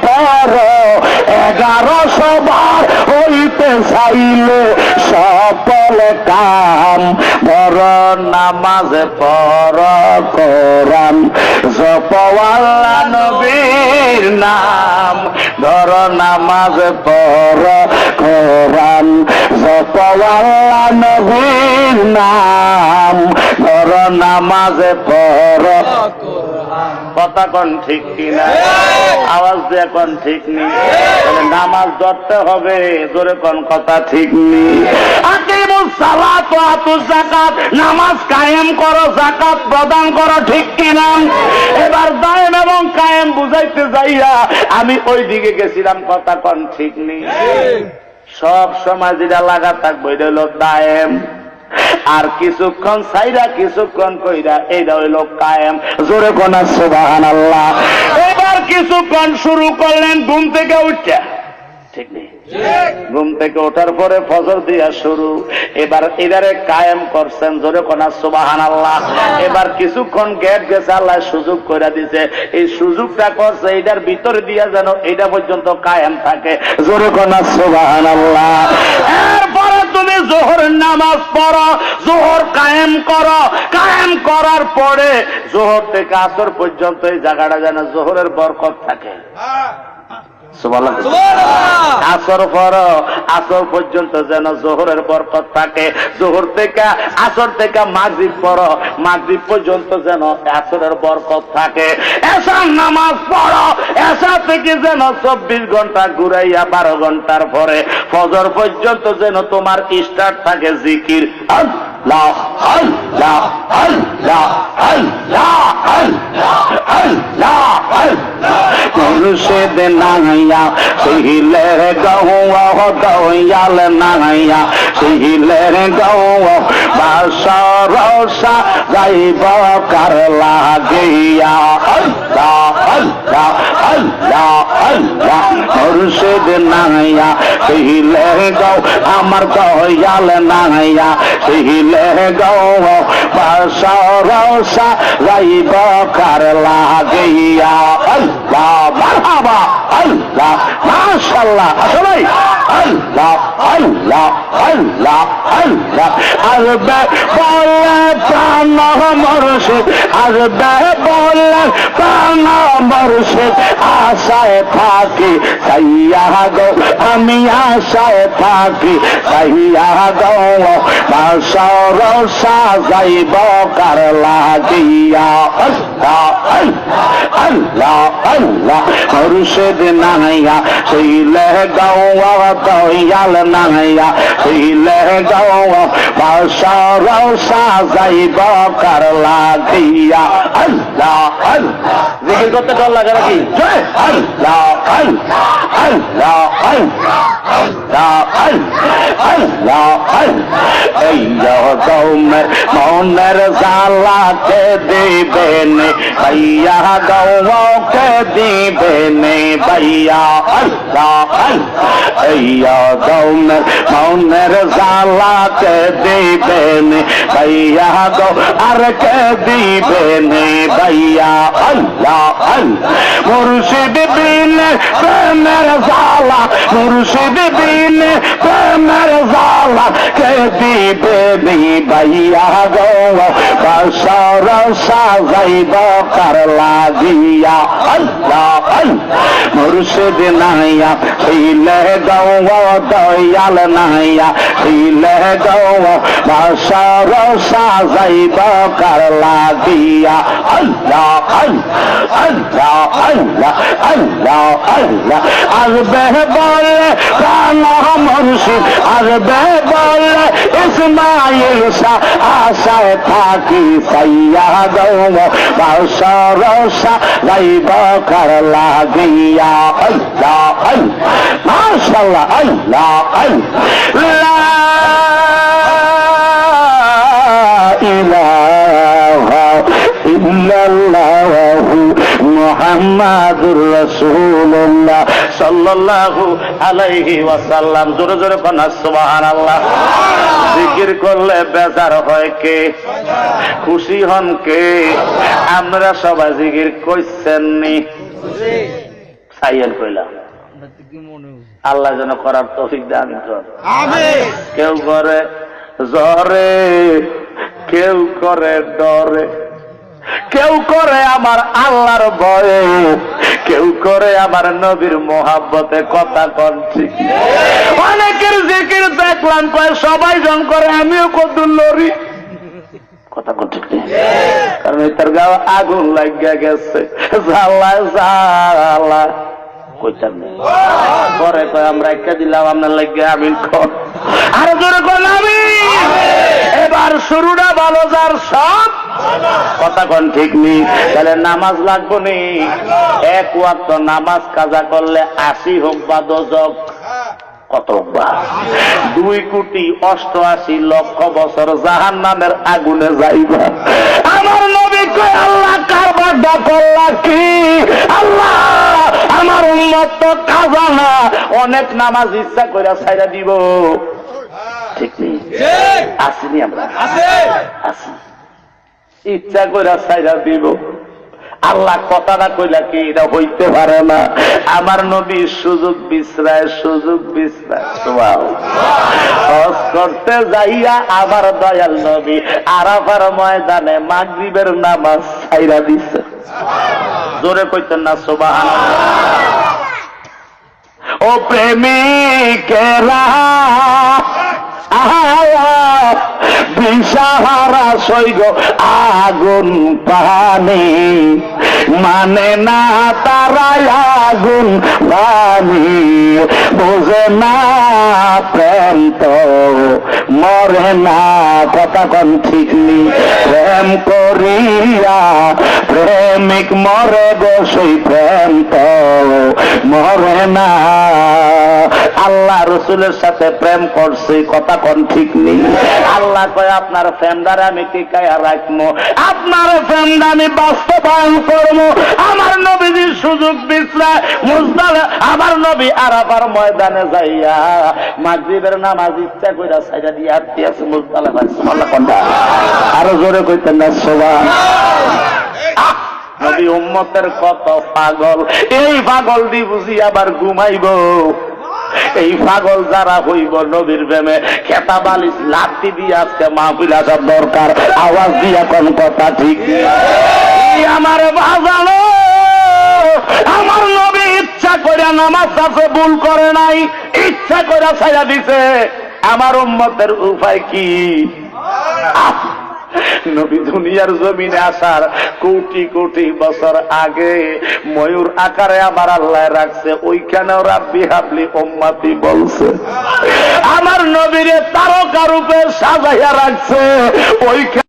পর 1100 বার হইতে চাইলে সফল কাম। বড় নামাজ পড় কোরআন জপ আল্লাহ নবীর নাম। ধর নামাজ পড় কোরআন জপ আল্লাহ নবীর নাম। ধর নামাজ পড় কথা কোন ঠিক কিনা? আওয়াজ দিয়ে কোন ঠিক নেই? নামাজ ধরতে হবে, জোরে কোন কথা ঠিক নেই? আকিমুস সালাত ওয়া আতুজ যাকাত, নামাজ কায়েম করো, যাকাত প্রদান করো, ঠিক কিনা? এবার দায়েম এবং কায়েম বুঝাইতে যাইয়া আমি ওই দিকে গেছিলাম, কথা কোন ঠিক নেই? সব সময় যেটা লাগা থাকবে এটা হলো দায়েম, আর কিছুক্ষণ সাইরা কিছুক্ষণ কইরা এইটা হইল কায়েম। জোরে কোনা সুবহানাল্লাহ। এবার কিছুক্ষণ শুরু করলেন ঘুম থেকে উঠে, ঠিক নেই? ঘুম থেকে ওঠার পরে ফজর দিয়া শুরু, এবার এদারে কায়েম করছেন, জোরে কোনা সুবহানাল্লাহ। এবার কিছুক্ষণ গ্যাপ গেছে, আল্লাহ সুযোগ করে দিছে, এই সুযোগটা করছে এটার ভিতরে দিয়া যেন এটা পর্যন্ত কায়েম থাকে, জোরে কোনা সুবহানাল্লাহ। এরপরে তুমি জোহরের নামাজ পড়ো, জোহর কায়েম করো, কায়েম করার পরে জোহর থেকে আসর পর্যন্ত এই জায়গাটা যেন জোহরের বরকত থাকে। আসর পর আসর পর্যন্ত যেন জোহরের বরকত থাকে, জোহর থেকে আসর থেকে মাগরিব পড়ো, মাগরিব পর্যন্ত যেন আসরের বরকত থাকে। এশার নামাজ পড়ো, এশা থেকে যেন 24 ঘন্টা ঘুরাইয়া 12 ঘন্টার পরে ফজর পর্যন্ত যেন তোমার স্টার্ট থাকে জিকির, আল্লাহ আল্লাহ আল্লাহ আল্লাহ আল্লাহ আল্লাহ আল্লাহ। মুর্শিদ নাইয়া সিহিলে গৌয়া দয়াল নাইয়া সিহিলে গৌয়া বাসরসা যাইব কার লাগিয়া, আল্লাহ আল্লাহ আল্লাহ আল্লাহ। মুর্শিদ নাইয়া সিহিলে গৌ আমার দয়াল নাইয়া সিহিলে গৌয়া বাসরসা যাইব কার লাগিয়া, আল্লাহ মারহাবা আল্লাহ মাশাআল্লাহ। সবাই আল্লাহ আল্লাহ আল্লাহ আল্লাহ। আসবে বলে প্রাণ মুর্শিদ, আসবে বলে প্রাণ মুর্শিদ, আশায় থাকি সাইয়া গো আমি আশায় থাকি সাইয়া গো বাসরসা যাইব কার লাগিয়া, আল্লাহ আল্লাহ আল্লাহ। মুর্শিদ নাইয়া সিলে গৌয়া দয়াল নাইয়া সিলে গৌয়া বাসরসা যাইব কার লাগিয়া, আল্লাহ আল্লাহ। জিকির করতে ডর লাগে নাকি? আল্লাহ আল্লাহ আল্লাহ আল্লাহ আল্লাহ আল্লাহ আল্লাহ। এই গৌমের মনের জালাকে দিবেন ভাইয়া, গৌকে দিবেন ভাইয়া, আল্লাহ আল্লাহ। এই গৌমের মনের জালাকে দিবেন ভাইয়া গো, আর কে দিবেন ভাইয়া, আল্লাহ আল্লাহ। মুর্শিদ বিনে প্রেমের জালা, মুর্শিদ বিনে প্রেমের জালা কে দিবেন ভাইয়া গো, বাসরসা যাইব কার লাগিয়া, আল্লাহ আল্লাহ। মুর্শিদ নাইয়া সিলে গৌয়া দয়াল নাইয়া সিলে গৌয়া বাসরসা যাইব কার লাগিয়া, আল্লাহ আল্লাহ আল্লাহ আল্লাহ আল্লাহ আল্লাহ। আসবে বলে প্রাণ মুর্শিদ, আসবে বলে ইসমাইল শাহ, আশায় থাকি সাইয়া গৌয়া বাসরসা যাইব কার লাগিয়া, আল্লাহ আল্লাহ মাশাআল্লাহ আল্লাহ আল্লাহ। মুহাম্মাদুর রাসূলুল্লাহ সাল্লাল্লাহু আলাইহি ওয়াসাল্লাম। জোরে জোরে বলেন সুবহানাল্লাহ। জিকির করলে বেজার হয় কে? খুশি হন কে? আমরা সবাই জিকির কইছেন নি? সাইয়েন কইলাম আল্লাহ যেন করার তৌফিক দান করেন। কেউ করে জ্বরে, কেউ করে ডরে, কেউ করে আমার আল্লাহর ভয়ে, কেউ করে আমার নবীর মোহাব্বতে। কথা কোন ঠিক? অনেকের জিকির দেখলাম কয় সবাই জন করে, আমিও কত লড়ি। কথা কোন ঠিক নেই? কারণ তার গাও আগুন লাগিয়া গেছে। জ্বালা জ্বালা কইতাম না পরে কয় আমরা একটা দিলাম আপনার লাগিয়া। আমিন কর, আরো জোরে কোন আমি। এবার শুরুটা ভালো যার সব। কথা কোন ঠিক নেই? তাহলে নামাজ লাগবো নি। এক ওয়াক্ত নামাজ কাজা করলে 80 হোক বা দোজক কত বা 2,88,00,000 বছর জাহান্নামের আগুনে যাইবা। আমার নবী কয় আল্লাহ কারবার করলা কি? আল্লাহ আমার উম্মত তো কাজা না, অনেক নামাজ ইচ্ছা করে ছাইরা দিব। ঠিক নেই? আসিনি আমরা? আসি ইচ্ছা করে ছাইরা দিব। আল্লাহ কথাটা কইলা কি? এটা হইতে পারে না। আমার নবী সুযোগ বিশ্রায়, সুযোগ বিশ্রায় হজ করতে যাইয়া আমার দয়াল নবী আরাফার ময়দানে মাগরিবের নামাজ ছাইরা দিছে। জোরে কইতেন না সুবহানাল্লাহ। ও প্রেমিকেরা বিশাহারা সৈগ আগুন পানি মানে না তারা আগুন পানি বোঝে না প্রেম তো মরে না। কথা কোন ঠিক নি? প্রেম করিয়া প্রেমিক মরে গো, সেই প্রেম তো মরে না। আল্লাহ রসুলের সাথে প্রেম করছে, কথা কোন ঠিক নেই? আল্লাহ কয় আপনার প্রেমদারে আমি টিকাইয়া রাখবো, আপনার প্রেমদা আমি বাস্তবায়ন করবো। আমার নবীজির সুযোগ বিশ্রায় মুজদালে আমার নবী আরাফার ময়দানে যাইয়া মাগরিবের নামাজ ইচ্ছা কইরা ছাইরা দিয়ে আটটি আছে মুজদালে। সুবহানাল্লাহ কোনটা? আরো জোরে কইতেন না সুবহানাল্লাহ। নবী উম্মতের কত পাগল, এই পাগল দি বুঝি আবার ঘুমাইব। এই পাগল যারা হইব নবীর প্রেমে খেতা বালিশ লাঠি দিয়ে আজকে মাহফিল আসার দরকার। আওয়াজ দিয়া কোন কথা ঠিক? আমার বাজানো আমার নবী ইচ্ছা করে নামাজ আছে, ভুল করে নাই, ইচ্ছা করে ছাইরা দিছে। আমার উম্মতের উপায় কি? নবী দুনিয়ার জমিনে আসার কোটি কোটি বছর আগে ময়ূর আকারে আমার আল্লাহ রাখছে, ওইখানেও রাব্বি হাবলি উম্মতি বলছে। আমার নবীরে তারকা রূপে সাজাইয়া রাখছে, ওইখানে